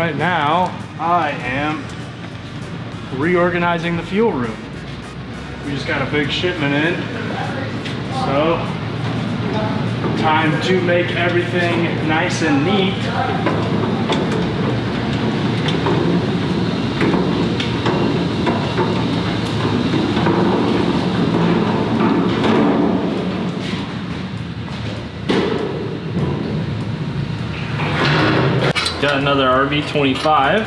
right now I am reorganizing the fuel room. We just got a big shipment in, so time to make everything nice and neat. Got another RB25,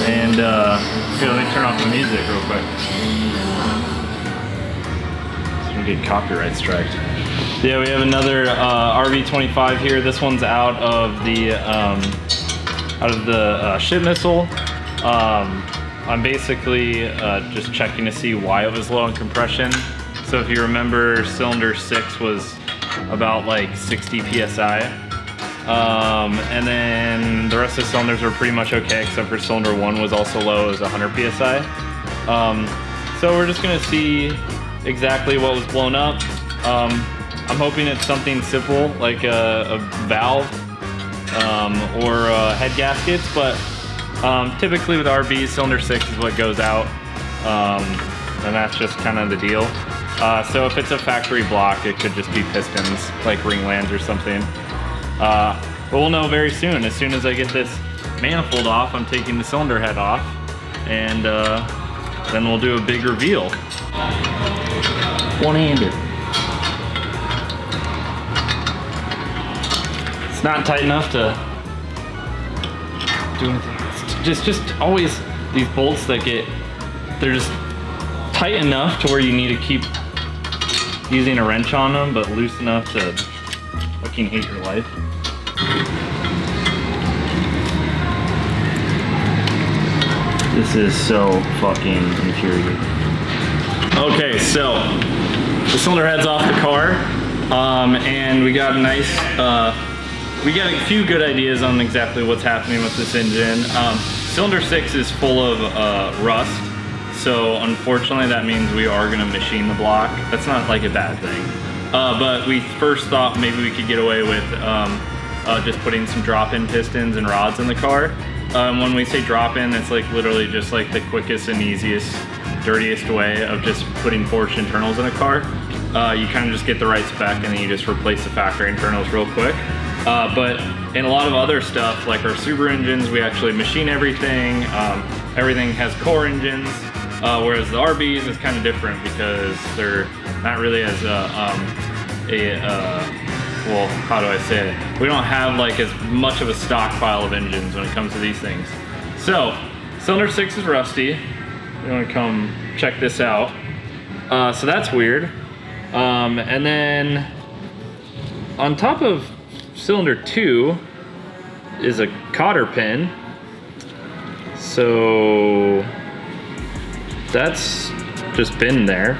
and here, let me turn off the music real quick. So we get copyright striked. Yeah, we have another RB25 here. This one's out of the ship missile. I'm basically just checking to see why it was low on compression. So if you remember, cylinder 6 was about like 60 psi. And then the rest of the cylinders were pretty much okay, except for cylinder 1 was also low, it was 100 psi. So we're just gonna see exactly what was blown up. I'm hoping it's something simple, like a valve or head gaskets, but typically with RBs, cylinder 6 is what goes out, and that's just kind of the deal. So if it's a factory block, it could just be pistons, like Ringlands or something. But we'll know very soon. As soon as I get this manifold off, I'm taking the cylinder head off, and then we'll do a big reveal. One-handed. It's not tight enough to do anything. It's just always these bolts that they're just tight enough to where you need to keep using a wrench on them, but loose enough to fucking hate your life. This is so fucking infuriating. Okay, so the cylinder head's off the car, and we got a nice, we got a few good ideas on exactly what's happening with this engine. Cylinder 6 is full of rust, so unfortunately that means we are gonna machine the block. That's not like a bad thing. But we first thought maybe we could get away with just putting some drop-in pistons and rods in the car. When we say drop-in, it's like literally just like the quickest and easiest, dirtiest way of just putting forged internals in a car. You kind of just get the right spec and then you just replace the factory internals real quick. But in a lot of other stuff, like our Subaru engines, we actually machine everything. Everything has core engines, whereas the RBs is kind of different because they're not really as well, how do I say it? We don't have like as much of a stockpile of engines when it comes to these things. So, cylinder 6 is rusty. You want to come check this out. So that's weird. And then on top of cylinder 2 is a cotter pin. So that's just been there.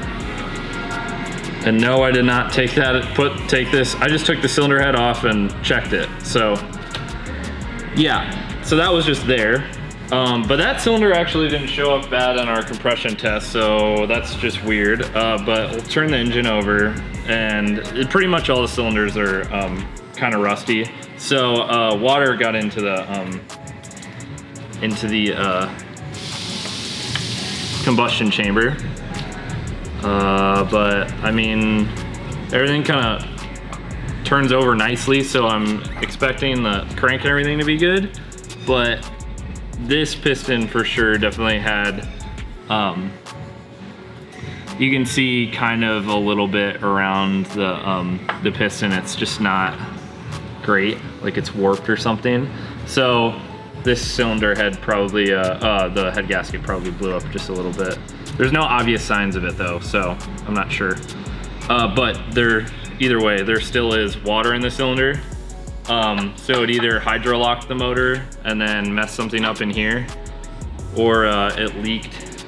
And no, I did not take this. I just took the cylinder head off and checked it. So yeah, so that was just there. But that cylinder actually didn't show up bad on our compression test, so that's just weird. But we'll turn the engine over, and pretty much all the cylinders are kind of rusty. So water got into the combustion chamber. But I mean, everything kind of turns over nicely, so I'm expecting the crank and everything to be good. But this piston for sure definitely had, you can see kind of a little bit around the piston. It's just not great, like it's warped or something. So this cylinder head probably, the head gasket probably blew up just a little bit. There's no obvious signs of it though, so I'm not sure. But either way, there still is water in the cylinder. So it either hydrolocked the motor and then messed something up in here, or it leaked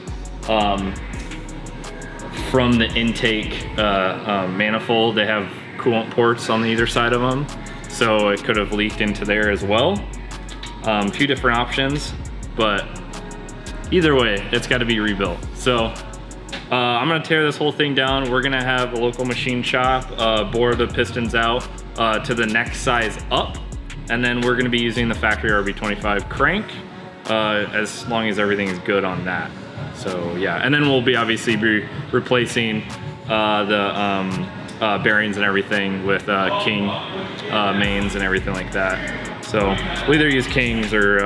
from the intake manifold. They have coolant ports on either side of them, so it could have leaked into there as well. A few different options, but either way, it's got to be rebuilt. So I'm gonna tear this whole thing down. We're gonna have a local machine shop bore the pistons out to the next size up, And then we're gonna be using the factory RB25 crank as long as everything is good on that. So yeah, and then we'll be obviously replacing the bearings and everything with King mains and everything like that. So we'll either use Kings or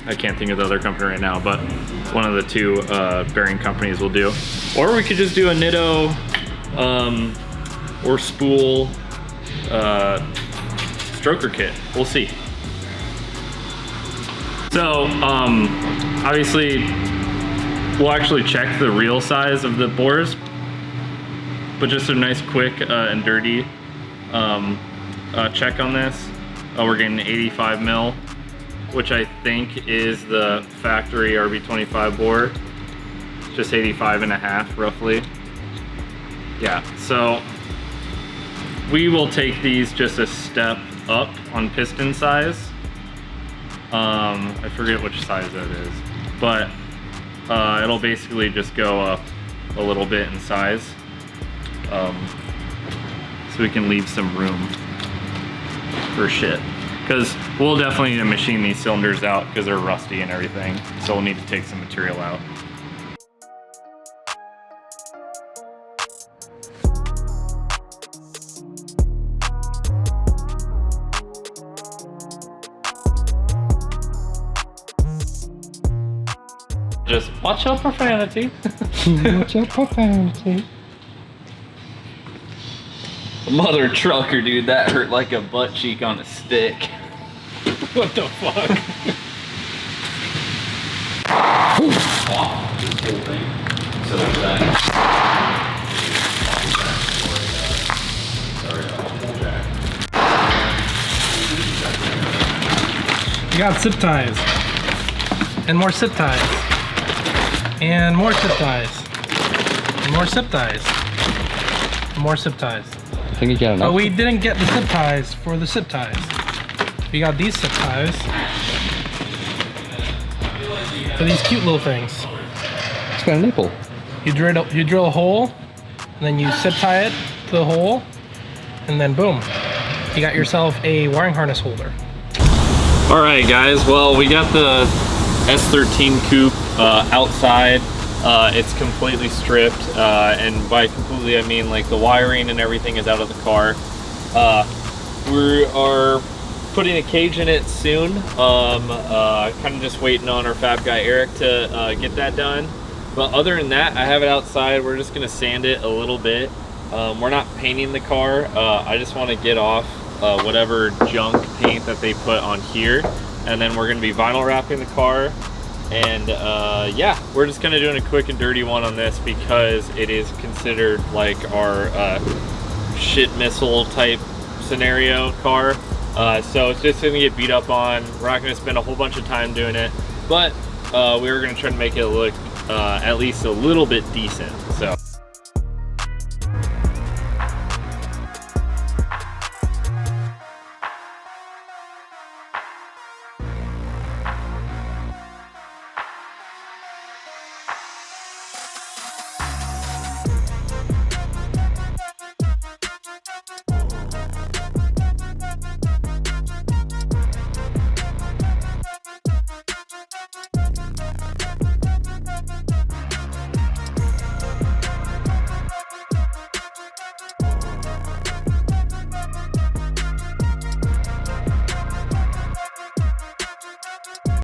I can't think of the other company right now, but one of the two bearing companies will do. Or we could just do a Nitto or spool stroker kit. We'll see. So obviously we'll actually check the real size of the bores, but just a nice quick and dirty check on this. We're getting 85 mil, which I think is the factory RB25 bore. Just 85.5 roughly. Yeah, so we will take these just a step up on piston size. I forget which size that is, but it'll basically just go up a little bit in size, so we can leave some room for shit. Because we'll definitely need to machine these cylinders out because they're rusty and everything, so we'll need to take some material out. Just watch out profanity. Watch out profanity. Mother trucker, dude, that hurt like a butt cheek on a stick. What the fuck? So there's that. You got zip ties. And more zip ties. And more zip ties. And more zip ties. And more zip ties. I think you got enough. But we didn't get the zip ties for the zip ties. We got these zip ties. For these cute little things. It's got a nipple. You drill a hole, and then you zip tie it to the hole, and then boom. You got yourself a wiring harness holder. All right, guys. Well, we got the S13 coupe outside. It's completely stripped, and by completely I mean like the wiring and everything is out of the car. We are putting a cage in it soon. Kind of just waiting on our fab guy Eric to get that done. But other than that, I have it outside. We're just gonna sand it a little bit. We're not painting the car. I just want to get off whatever junk paint that they put on here, and then we're gonna be vinyl wrapping the car. And yeah, we're just kind of doing a quick and dirty one on this because it is considered like our shit missile type scenario car. So it's just gonna get beat up on. We're not gonna spend a whole bunch of time doing it, but we were gonna try to make it look at least a little bit decent. So.